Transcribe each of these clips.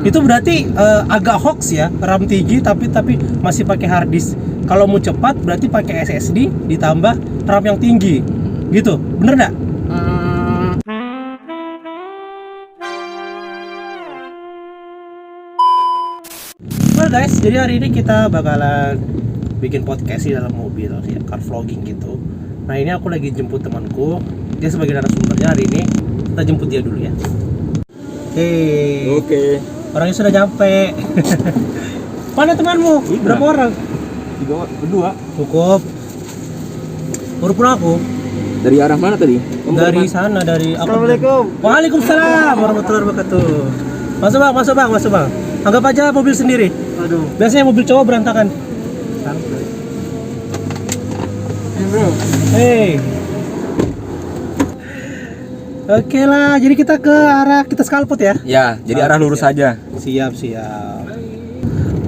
Itu berarti agak hoax ya, RAM tinggi tapi masih pakai hard disk. Kalau mau cepat berarti pakai SSD ditambah RAM yang tinggi. Gitu. Bener enggak? Well guys, jadi hari ini kita bakalan bikin podcast di dalam mobil ya, car vlogging gitu. Nah, ini aku lagi jemput temanku. Dia sebagai narasumbernya hari ini. Kita jemput dia dulu ya. Oke. Orangnya sudah nyampe. Mana temanmu? Berapa orang? 2. Cukup. Urupun aku. Dari arah mana tadi? Dari sana, dari aku. Assalamualaikum. Waalaikumsalam warahmatullahi wabarakatuh. Masuk bang. Anggap aja mobil sendiri. Aduh. Biasanya mobil cowok berantakan. Santai. Bro. Hey. Oke lah, jadi kita ke arah kita skalpot ya. Ya, jadi arah lurus saja. Siap.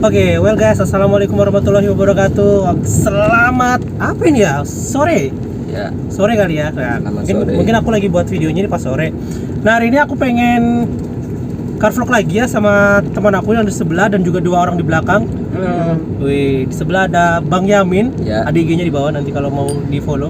Oke, well guys, assalamualaikum warahmatullahi wabarakatuh. Selamat apa ini ya? Sore. Ya. Sore kali ya. Nah, Sore. mungkin aku lagi buat videonya ini pas sore. Nah, hari ini aku pengen car vlog lagi ya sama teman aku yang di sebelah dan juga 2 orang di belakang. Halo. Wih, di sebelah ada Bang Yamin. Ya. Ada IG-nya di bawah nanti kalau mau di follow.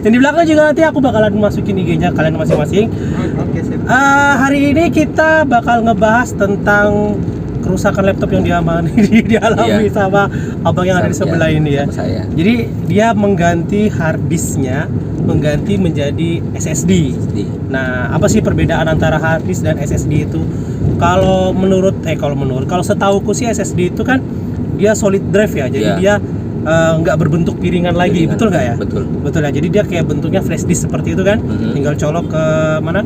Dan di belakang juga nanti aku bakalan masukin IG-nya kalian masing-masing. Oke, sip. Hari ini kita bakal ngebahas tentang kerusakan laptop yang dialami Iya. sama abang yang ada di sebelah ini ya. Sama saya. Jadi dia mengganti hard disknya, mengganti menjadi SSD. Nah, apa sih perbedaan antara hard disk dan SSD itu? Kalau setahuku sih SSD itu kan dia solid drive ya, jadi Iya. dia nggak berbentuk piringan lagi, betul nggak ya? Betul ya. Jadi dia kayak bentuknya flash disk seperti itu kan, tinggal colok ke mana?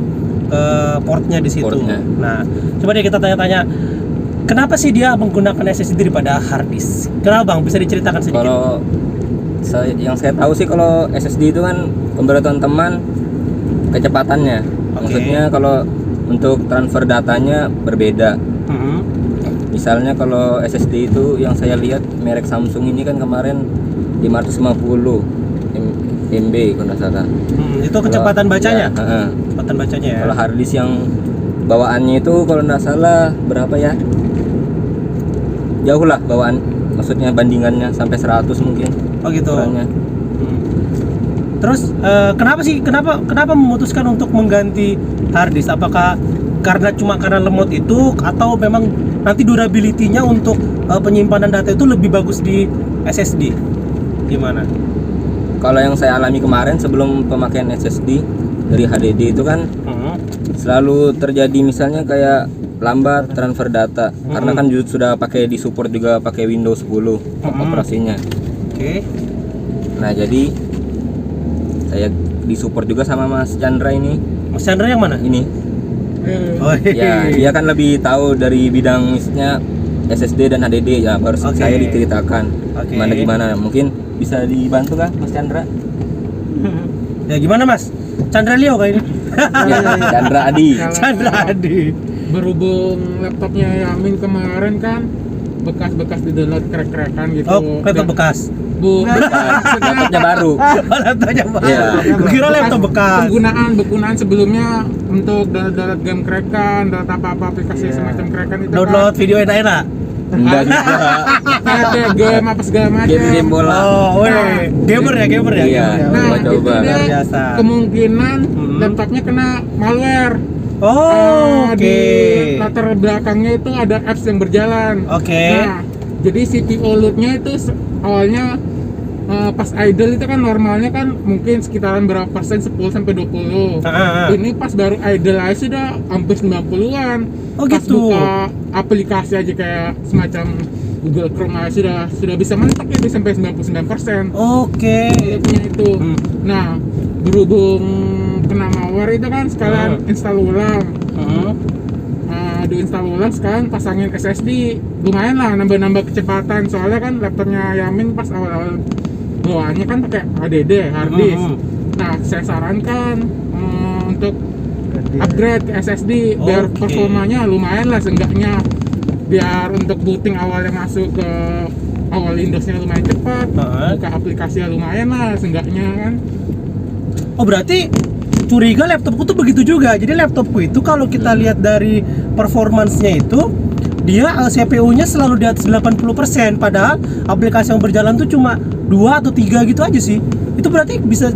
Ke portnya di situ. Portnya. Nah, coba deh kita tanya-tanya. Kenapa sih dia menggunakan SSD daripada hard disk? Kenapa bang? Bisa diceritakan sedikit? Kalau yang saya tahu sih kalau SSD itu kan menurut teman-teman kecepatannya. Oke. Maksudnya kalau untuk transfer datanya berbeda. Misalnya kalau SSD itu yang saya lihat merek Samsung ini kan kemarin 550 MB kalau nggak salah. Itu kecepatan bacanya? Ya, Kecepatan bacanya ya. Kalau hard disk yang bawaannya itu kalau nggak salah berapa ya? Jauh lah bawaan, maksudnya bandingannya sampai 100 mungkin. Oh gitu. Ukurannya. Terus kenapa memutuskan untuk mengganti hard disk? Apakah karena lemot itu atau memang nanti durability-nya untuk penyimpanan data itu lebih bagus di SSD? Gimana? Kalau yang saya alami kemarin sebelum pemakaian SSD dari HDD itu kan selalu terjadi misalnya kayak lambat transfer data karena kan sudah pakai disupport juga pakai Windows 10 operasinya. Oke. Nah, jadi saya disupport juga sama Mas Chandra ini. Mas Chandra yang mana? Ini. Oh, Ya, dia kan lebih tahu dari bidang misalnya SSD dan HDD ya, harus Oke. saya diceritakan Oke. gimana. Mungkin bisa dibantu kah Mas Chandra? Ya gimana Mas? Chandra Leo kayak ini. Ya, Chandra Adi. Chandra Adi. Berhubung laptopnya Yamin kemarin kan bekas-bekas di download krek-krekan gitu. Oh, laptop bekas. Laptopnya baru. Laptopnya baru. Iya. Gua kira laptop bekas. Penggunaan sebelumnya untuk download game krekan, download apa aplikasi semacam krekan itu. Download video enak-enak. Enggak juga. Kayak game apa segala macam. Game bola. Oh, weh. Gamer ya. Iya. Nah, Coba. itu dia Luar biasa. kemungkinan laptopnya kena malware. Oh, Di oke. latar belakangnya itu ada apps yang berjalan. Oke. Nah, jadi CPU load-nya itu awalnya pas idle itu kan normalnya kan mungkin sekitaran berapa persen, 10 sampai 20. Ini pas baru idle aja sudah hampir 90-an. Oh, Pas gitu. buka aplikasi aja kayak semacam Google Chrome aja sudah bisa mentok ya, bisa sampai 99%. Oke. Load-nya itu. Nah, berhubung kena malware itu kan sekalian install ulang. Diinstal ulang sekarang pasangin SSD, lumayan lah nambah kecepatan, soalnya kan laptopnya Yamin pas awal-awal bawaannya kan pakai HDD hard disk. Nah, saya sarankan untuk upgrade ke SSD biar performanya lumayan lah, seenggaknya biar untuk booting awalnya masuk ke awal Windowsnya lumayan cepat, buka aplikasinya lumayan lah seenggaknya kan. Oh, berarti curiga laptopku tuh begitu juga. Jadi laptopku itu kalau kita lihat dari performance-nya itu dia CPU-nya selalu di atas 80%, padahal aplikasi yang berjalan tuh cuma 2 atau 3 gitu aja sih. Itu berarti bisa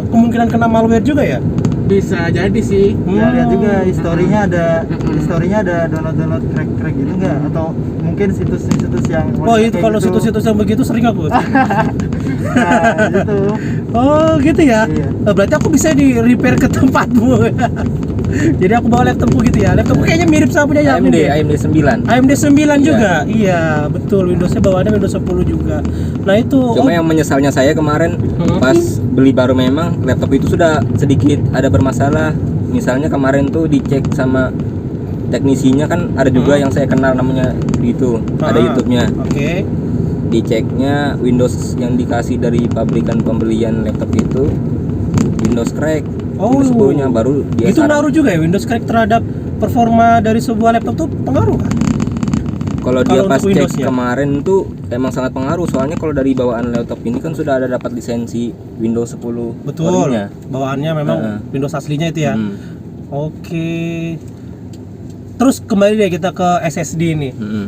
kemungkinan kena malware juga ya? Bisa jadi sih. Ya, lihat juga historinya ada download crack gitu nggak, atau mungkin situs-situs yang Oh itu kayak kalau gitu. situs-situs yang begitu sering aku. Nah, gitu. Oh gitu ya. Iya. Berarti aku bisa di repair ke tempatmu. Jadi aku bawa laptopku gitu ya. Laptopku kayaknya mirip sama punya Yamin deh. AMD 9. AMD 9 juga. Iya, betul. Windowsnya bawaannya Windows 10 juga. Nah, itu Cuma yang menyesalnya saya kemarin pas beli baru, memang laptop itu sudah sedikit ada bermasalah. Misalnya kemarin tuh dicek sama teknisinya, kan ada juga yang saya kenal namanya gitu, ada YouTube-nya. Oke. Diceknya Windows yang dikasih dari pabrikan pembelian laptop itu Windows crack. Oh. Windows 10-nya baru dia Itu ngaruh juga ya Windows crack terhadap performa dari sebuah laptop tuh pengaruh kan? Kalau dia Kalau pas untuk cek Windows-nya? kemarin tuh emang sangat pengaruh, soalnya kalau dari bawaan laptop ini kan sudah ada dapat lisensi Windows 10 Betul. orinya. Bawaannya memang Windows aslinya itu ya. Hmm. Oke. Terus kembali deh kita ke SSD nih. Hmm.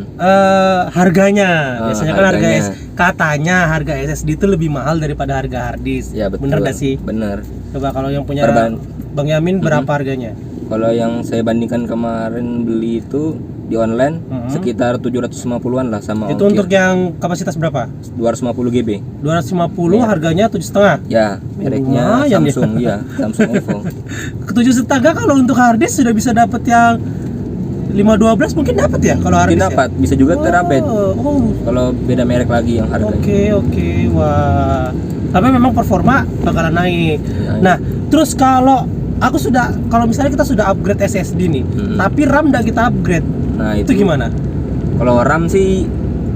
Harganya, biasanya kan harganya. katanya harga SSD itu lebih mahal daripada harga hard disk. Ya betul. Bener gak sih? Bener. Coba kalau yang punya Bang Yamin berapa harganya? Kalau yang saya bandingkan kemarin beli itu di online sekitar 750-an lah sama Itu ongkir. untuk yang kapasitas berapa? 250 GB. 250 Iya. harganya 7,5. Ya, mereknya lumayan ya. Samsung ya, Samsung Evo. Ke 7,5 kalau untuk hard disk sudah bisa dapat yang 512 mungkin dapat ya kalau hard Mungkin disk. dapat, bisa juga terupdate. Oh, Kalau beda merek lagi yang harganya. oke. Wah. Tapi memang performa bakalan naik. Nah, terus kalau misalnya kita sudah upgrade SSD nih, tapi RAM nggak kita upgrade, Nah, itu gimana? Kalau RAM sih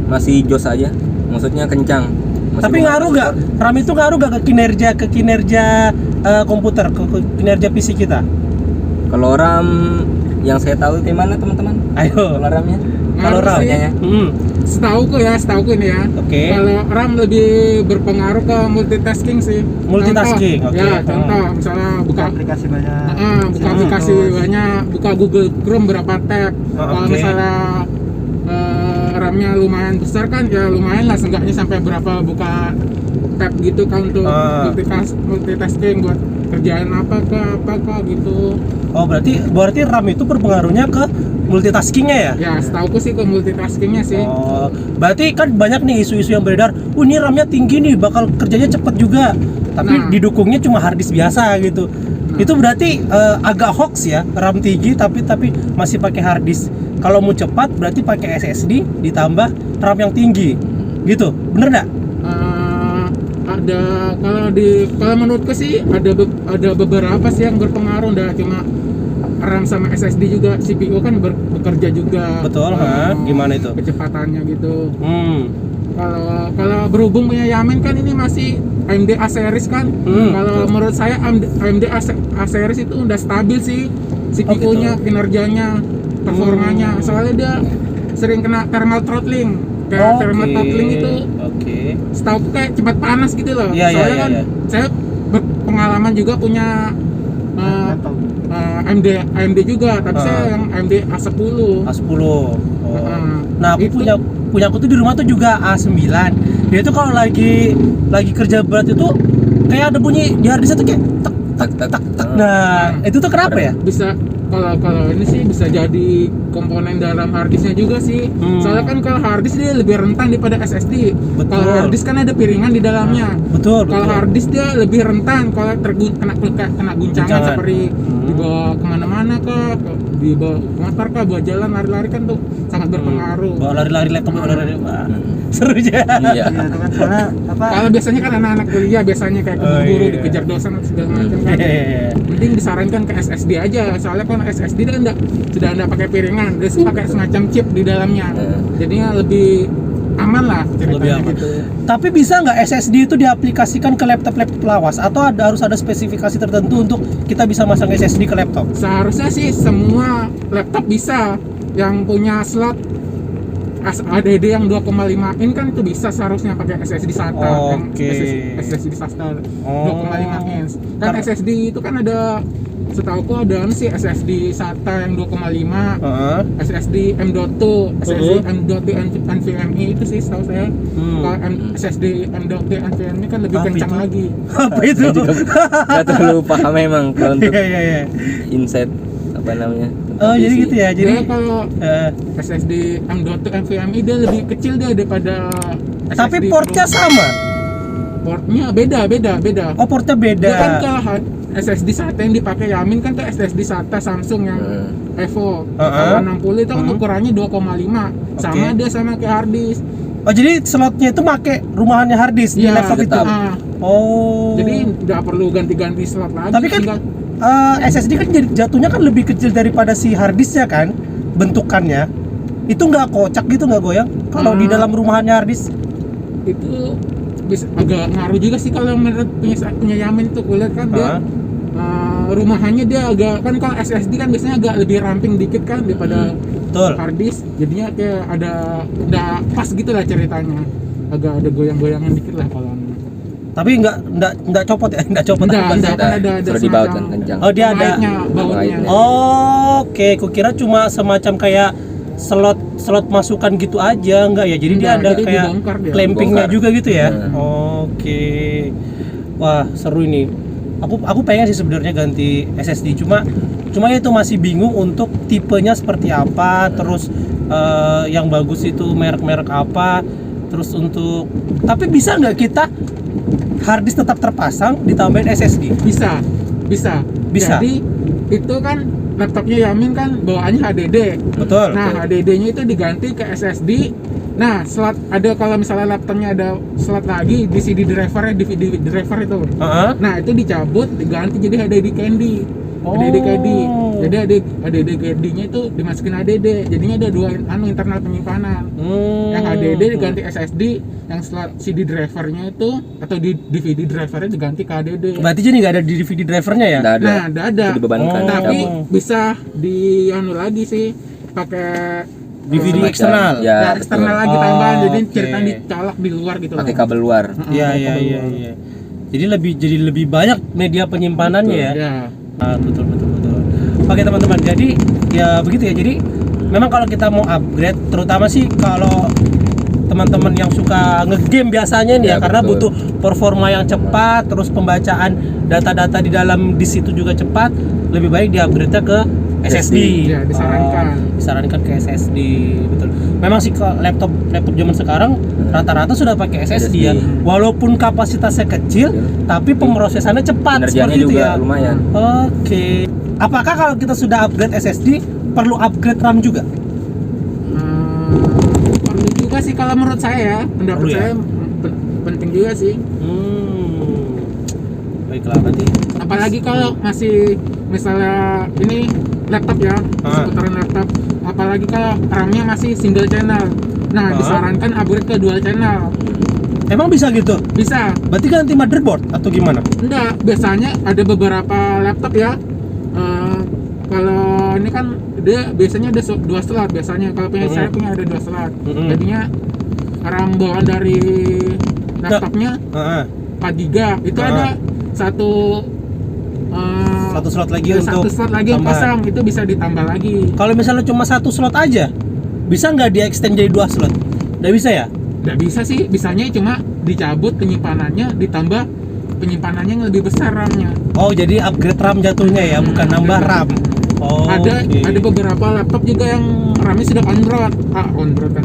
masih jos aja. Maksudnya kencang. Masih Tapi ngaruh nggak? RAM itu ngaruh nggak ke kinerja komputer, ke kinerja PC kita? Kalau RAM yang saya tahu di mana teman-teman? Ayo. Kalau RAM-nya? Kalau RAM sih. ya. Setauku ini ya. Oke. Kalau RAM lebih berpengaruh ke multitasking sih. Multitasking, Contoh, oke. Ya, contoh misalnya buka aplikasi banyak. buka aplikasi banyak, buka Google Chrome berapa tab. Kalau oke. misalnya RAM-nya lumayan besar kan, ya lumayan lah, seenggaknya sampai berapa buka tab gitu kan untuk multitasking buat kerjaan apa gitu. Oh, berarti RAM itu berpengaruhnya ke multitaskingnya ya? Ya, setauku sih ke multitaskingnya sih. Oh, berarti kan banyak nih isu-isu yang beredar. Ini RAM-nya tinggi nih, bakal kerjanya cepet juga. Tapi Nah. didukungnya cuma hard disk biasa gitu. Itu berarti agak hoax ya, RAM tinggi tapi masih pakai hard disk. Kalau mau cepat berarti pakai SSD ditambah RAM yang tinggi. Gitu. Bener nggak? Ada kalau menurutku sih ada beberapa sih yang berpengaruh, dah cuma RAM sama SSD juga, CPU kan bekerja juga. Betul, gimana itu? Kecepatannya gitu. Hmm. Kalau berhubung punya Yamin kan ini masih AMD A series kan. Kalau menurut saya AMD A series itu udah stabil sih CPU-nya, kinerjanya, performanya. Soalnya dia sering kena thermal throttling. Kayak thermal throttling itu setahu kayak cepat panas gitu loh. Iya, Soalnya iya, kan iya. saya berpengalaman juga punya AMD juga, tapi saya yang AMD A10. A10. Oh. Nah, aku Itu. punya aku tuh di rumah tuh juga A9. Dia tuh kalau lagi kerja berat itu kayak ada bunyi di hard disk tuh kayak tak tak tak tak. Nah, itu tuh kenapa ya? Bisa kalau ini sih bisa jadi komponen dalam hard disknya juga sih. Soalnya kan kalau hard disk dia lebih rentan daripada SSD. Betul. Kalau hard disk kan ada piringan di dalamnya. Betul. Kalau hard disk dia lebih rentan kalau kena guncangan seperti dibawa kemana-mana kah, dibawa motor kah, buat jalan lari-lari kan tuh sangat berpengaruh. Bawa lari-lari laptop lari-lari. Wah, seru aja. Iya. Iya, itu kan soalnya apa? Kalau biasanya kan anak-anak kuliah biasanya kayak keburu dikejar dosen atau segala macam kan. Mending disarankan ke SSD aja, soalnya kan SSD dia sudah enggak pakai piringan, dia pakai semacam chip di dalamnya. Jadinya lebih aman lah ceritanya Lebih aman. gitu. Tapi bisa nggak SSD itu diaplikasikan ke laptop lawas atau harus ada spesifikasi tertentu untuk kita bisa masang SSD ke laptop? Seharusnya sih semua laptop bisa yang punya slot HDD yang 2,5 in kan itu bisa seharusnya pakai SSD SATA. Oke. SSD SATA 2,5 in. Kan SSD itu kan ada setahuku ada sih SSD SATA yang 2,5, Heeh. SSD M.2, SSD M.2 NVMe itu sih setahu saya. Kalau SSD M.2 NVMe kan lebih Apa kencang itu? lagi. Apa itu? Gak terlalu paham memang kalau untuk Iya. insight apa namanya. Oh, jadi gitu ya. Jadi Dia kalau eh, SSD M.2 NVMe dia lebih kecil dia daripada tapi SSD portnya Pro. sama. Portnya beda. Oh, portnya beda. Dia kan kalau SSD SATA yang dipakai Yamin kan tuh SSD SATA Samsung yang Evo Heeh. 60 itu kan ukurannya 2,5 sama dia sama kayak hard disk. Oh, jadi slotnya itu pakai rumahannya hard disk di Iya, laptop itu. tetap. Oh. Jadi nggak perlu ganti-ganti slot lagi. Tapi kan tinggal- SSD kan jadi jatuhnya kan lebih kecil daripada si hard disknya kan bentukannya. Itu nggak kocak gitu, nggak goyang kalau di dalam rumahannya hard disk. itu bisa agak ngaruh juga sih kalau menurut punya Yamin tuh kulihat kan dia rumahannya dia agak kan kalau SSD kan biasanya agak lebih ramping dikit kan daripada Betul. hard disk, jadinya kayak ada udah pas gitu lah ceritanya, agak ada goyang-goyangan dikit lah kalau Tapi nggak copot ya, nggak copot. enggak apa sih? kan ada Sudah dibaut kan kencang. Oh, dia ada. bautnya. Bautnya. Oh, oke, kukira cuma semacam kayak slot masukan gitu aja, enggak ya? Jadi dia Enggak, ada jadi kayak dibongkar dia. clampingnya Dibongkar. juga gitu ya. Hmm. Oke. Wah, seru ini. Aku pengen sih sebenarnya ganti SSD, cuma itu masih bingung untuk tipenya seperti apa, terus yang bagus itu merek-merek apa, terus untuk tapi bisa nggak kita harddisk tetap terpasang ditambahin SSD? bisa Bisa. jadi itu kan laptopnya Yamin kan bawaannya HDD. Betul. Nah, HDD-nya itu diganti ke SSD. Nah, slot ada kalau misalnya laptopnya ada slot lagi di CD driver, DVD driver itu. Heeh. Nah, itu dicabut, diganti jadi HDD Candy. Oh. HDD Candy. Jadi HDD Candy-nya itu dimasukin HDD. Jadinya ada dua internal penyimpanan. Yang HDD diganti SSD, yang slot CD drivernya itu atau di DVD drivernya diganti ke HDD. Berarti jadi nggak ada di DVD drivernya ya? Nggak ada. Nah, ada. Itu dibebankan. Oh. Tapi cabut. bisa di anu lagi sih pakai DVD Semacam, eksternal. ya, ya, eksternal betul. lagi tambahan, jadi Oke. ceritanya dicolok di luar gitu Pakai loh. kabel luar. Iya, iya, iya, iya. Jadi lebih banyak media penyimpanannya ya. Ya. Betul. Oke teman-teman, jadi ya begitu ya. Jadi memang kalau kita mau upgrade, terutama sih kalau teman-teman yang suka ngegame biasanya nih ya, Ya, karena betul. butuh performa yang cepat, terus pembacaan data-data di dalam disk itu juga cepat, lebih baik di-upgrade-nya ke SSD. Ya, disarankan. Disarankan ke SSD, betul. Memang sih kalau laptop zaman sekarang rata-rata sudah pakai SSD ya. SSD. Walaupun kapasitasnya kecil, tapi pemrosesannya cepat Kinerjanya seperti itu juga ya. lumayan. Oke. Apakah kalau kita sudah upgrade SSD perlu upgrade RAM juga? Perlu juga sih kalau menurut saya ya, pendapat Perlu ya? saya penting juga sih. Baiklah nanti. Apalagi kalau masih misalnya ini laptop ya, seputaran laptop. Apalagi kalau RAM-nya masih single channel. Nah, disarankan upgrade ke dual channel. Emang bisa gitu? Bisa. Berarti ganti motherboard atau gimana? Enggak, biasanya ada beberapa laptop ya. Kalau ini kan dia biasanya ada dua slot biasanya. Kalau punya saya punya ada dua slot. Jadinya RAM bawaan dari laptopnya 4 GB itu ada satu slot lagi ada untuk satu slot lagi yang tambahan. kosong, itu bisa ditambah lagi. Kalau misalnya cuma satu slot aja, bisa nggak di extend jadi 2 slot? Nggak bisa ya? Nggak bisa sih, bisanya cuma dicabut penyimpanannya, ditambah penyimpanannya yang lebih besar RAM-nya. Oh, jadi upgrade RAM jatuhnya ya, bukan nambah RAM. Oh, ada oke. beberapa laptop juga yang RAM-nya sudah on-board kan?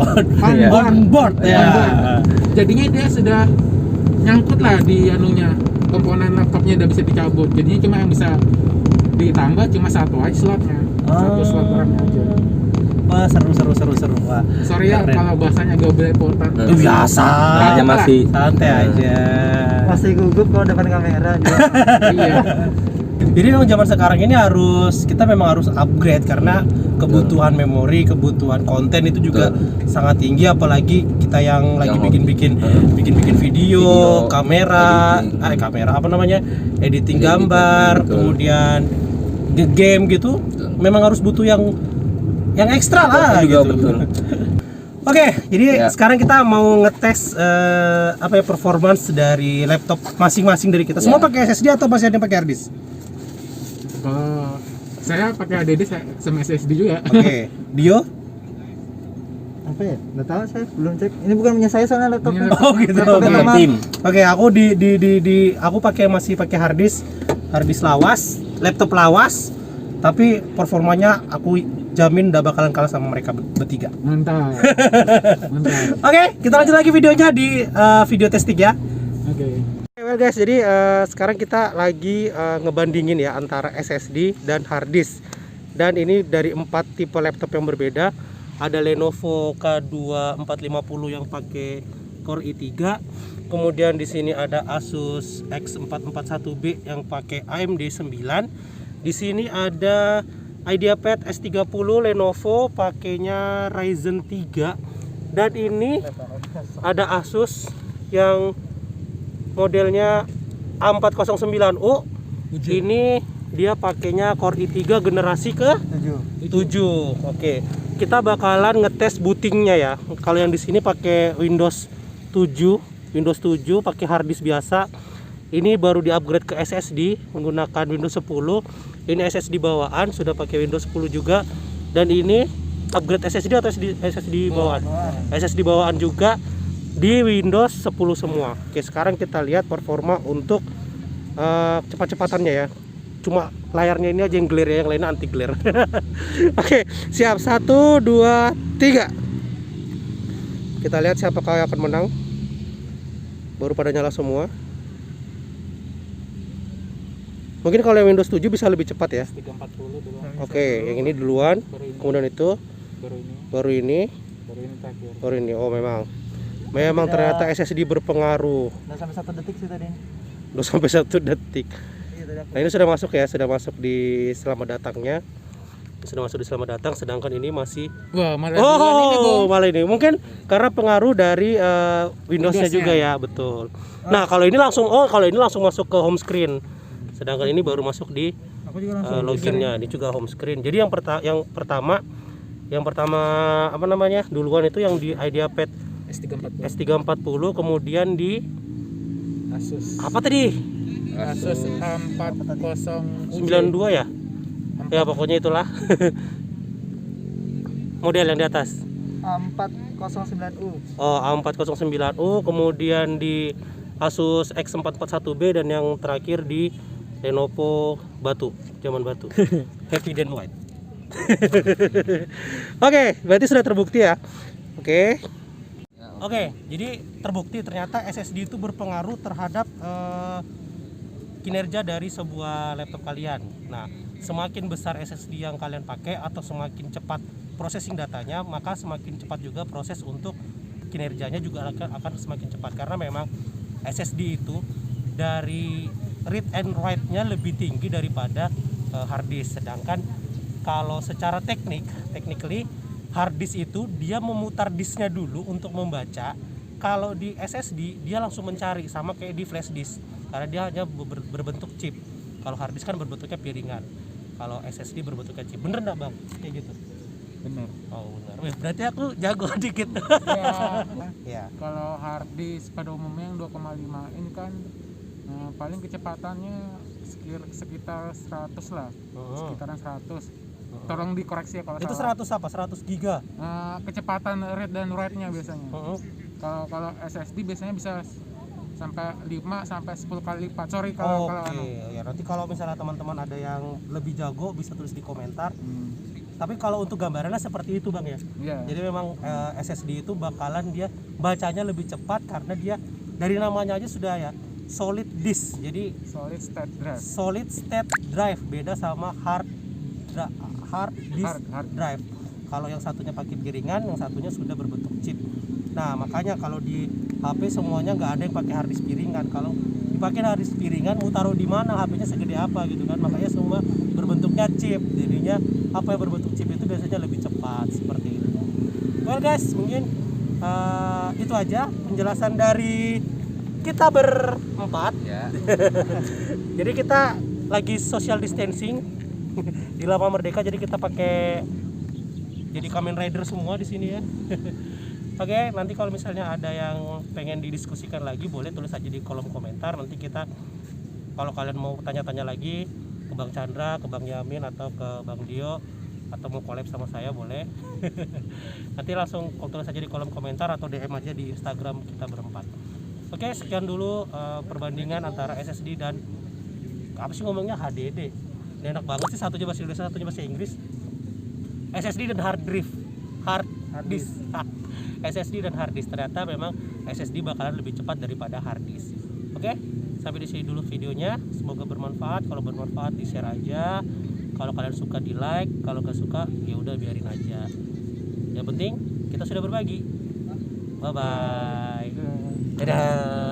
Iya. On-board ya. On-board. Jadinya dia sudah nyangkut lah di anunya, komponen laptopnya udah bisa dicabut. Jadinya cuma yang bisa ditambah cuma satu aja slotnya, satu slot RAM-nya aja. Wah, seru. Wah. Sorry ya keren. kalau bahasanya gak belepotan. Itu biasa. Aja masih Santai aja. Masih gugup kalau depan kamera dia. Iya. Jadi memang zaman sekarang ini kita memang harus upgrade karena kebutuhan memori, kebutuhan konten itu juga sangat tinggi, apalagi kita yang lagi bikin video, kamera, kamera apa namanya? Editing gambar, betul. kemudian game gitu. Memang harus butuh yang ekstra lah juga, gitu. betul. Oke, jadi Ya. sekarang kita mau ngetes performance dari laptop masing-masing dari kita. Semua Ya. pakai SSD atau masih ada yang pakai hard disk? Kalau Saya pakai HDD sama SSD juga. Oke, Dio? Apa ya? Nggak tahu, saya belum cek. Ini bukan punya saya soalnya laptopnya. Ini Oh gitu. Laptopnya Oke, teman. tim. Oke, aku aku masih pakai hard disk lawas, laptop lawas, tapi performanya aku jamin udah bakalan kalah sama mereka bertiga. Mantap. Mantap. Oke, kita lanjut lagi videonya di video testing ya. Oke. Well guys, jadi sekarang kita lagi ngebandingin ya antara SSD dan hard disk. Dan ini dari 4 tipe laptop yang berbeda. Ada Lenovo K2450 yang pakai Core i3. Kemudian di sini ada Asus X441B yang pakai AMD 9. Di sini ada IdeaPad S30 Lenovo pakainya Ryzen 3. Dan ini ada Asus yang modelnya A409U. Ini dia pakainya Core i3 generasi ke 7. Oke. Kita bakalan ngetes bootingnya ya. Kalau yang di sini pakai Windows 7 pakai hard disk biasa. Ini baru di-upgrade ke SSD menggunakan Windows 10. Ini SSD bawaan sudah pakai Windows 10 juga. Dan ini upgrade SSD atau SSD bawaan? SSD bawaan juga di Windows 10 semua. Oke, sekarang kita lihat performa untuk cepat-cepatannya ya. Cuma layarnya ini aja yang glare ya, yang lainnya anti glare. Oke, siap. 1, 2, 3. Kita lihat siapa yang akan menang. Baru pada nyala semua. Mungkin kalau yang Windows 7 bisa lebih cepat ya. 340 dulu. Oke, yang ini duluan. Kemudian itu Baru ini baru ini terakhir. Oh, memang ternyata SSD berpengaruh. Nggak sampai 1 detik sih tadi. Udah sampai 1 detik. Iya, tadi aku. Nah, ini sudah masuk ya, sudah masuk di selamat datangnya. Sudah masuk di selamat datang, sedangkan ini masih Wah, malah duluan ini, Bung. malah ini mungkin karena pengaruh dari Windowsnya Windowsnya. juga ya, betul. Nah, kalau ini langsung masuk ke home screen. Sedangkan ini baru masuk di Aku juga langsung. loginnya. Ini juga home screen. Jadi yang pertama apa namanya? Duluan itu yang di IdeaPad S340 S340, kemudian di Asus. apa tadi? Asus A409 92 ya? Ya pokoknya itulah. Model yang di atas. A409U. Oh, A409U, kemudian di Asus X441B, dan yang terakhir di Lenovo zaman batu. Happy dan white. Oke, berarti sudah terbukti ya. Oke, jadi terbukti ternyata SSD itu berpengaruh terhadap kinerja dari sebuah laptop kalian. Nah, semakin besar SSD yang kalian pakai atau semakin cepat processing datanya, maka semakin cepat juga proses untuk kinerjanya juga akan semakin cepat, karena memang SSD itu dari read and write-nya lebih tinggi daripada hard disk. Sedangkan kalau secara technically hard disk itu dia memutar disknya dulu untuk membaca. Kalau di SSD dia langsung mencari, sama kayak di flash disk, karena dia hanya berbentuk chip. Kalau hard disk kan berbentuknya piringan, kalau SSD berbentuknya chip. Bener nggak bang? Kayak gitu. bener. Oh bener. Wih, berarti aku jago dikit. Ya, Ya. kalau hard disk pada umumnya yang 2,5 in kan paling kecepatannya sekitar 100 lah. Sekitaran 100. Tolong dikoreksi ya kalau Itu salah. 100 apa? 100 giga. Kecepatan read dan write-nya biasanya. Kalau SSD biasanya bisa sampai 5 sampai 10 kali lipat. Sorry kalau Ya nanti kalau misalnya teman-teman ada yang lebih jago bisa tulis di komentar. Tapi kalau untuk gambarannya seperti itu bang ya. Iya. Jadi memang SSD itu bakalan dia bacanya lebih cepat karena dia dari namanya aja sudah ya solid disk. Jadi Solid state drive. solid state drive beda sama hard disk drive. Kalau yang satunya pakai piringan, yang satunya sudah berbentuk chip. Nah makanya kalau di HP semuanya nggak ada yang pakai hard disk piringan. Kalau dipakai hard disk piringan, mau taruh di mana, HP-nya segede apa gitu kan. Makanya semua berbentuknya chip. Jadinya apa yang berbentuk chip itu biasanya lebih cepat seperti itu. Well guys, mungkin itu aja penjelasan dari kita berempat. Ya. Jadi kita lagi social distancing di Lapangan Merdeka, jadi kita pakai jadi Kamen Rider semua di sini ya. Oke, nanti kalau misalnya ada yang pengen didiskusikan lagi boleh tulis aja di kolom komentar. Nanti kita kalau kalian mau tanya-tanya lagi ke Bang Chandra, ke Bang Yamin, atau ke Bang Dio, atau mau collab sama saya boleh. Nanti langsung tulis saja di kolom komentar atau DM aja di Instagram kita berempat. Oke, sekian dulu perbandingan antara SSD dan apa sih ngomongnya HDD. Ini enak banget sih, satunya bahasa Indonesia, satunya bahasa Inggris. SSD dan hard disk. SSD dan hard disk, ternyata memang SSD bakalan lebih cepat daripada hard disk. Oke, sampai di sini dulu videonya. Semoga bermanfaat. Kalau bermanfaat di share aja. Kalau kalian suka di like, kalau nggak suka ya udah biarin aja. Yang penting kita sudah berbagi. Bye bye. Dadah.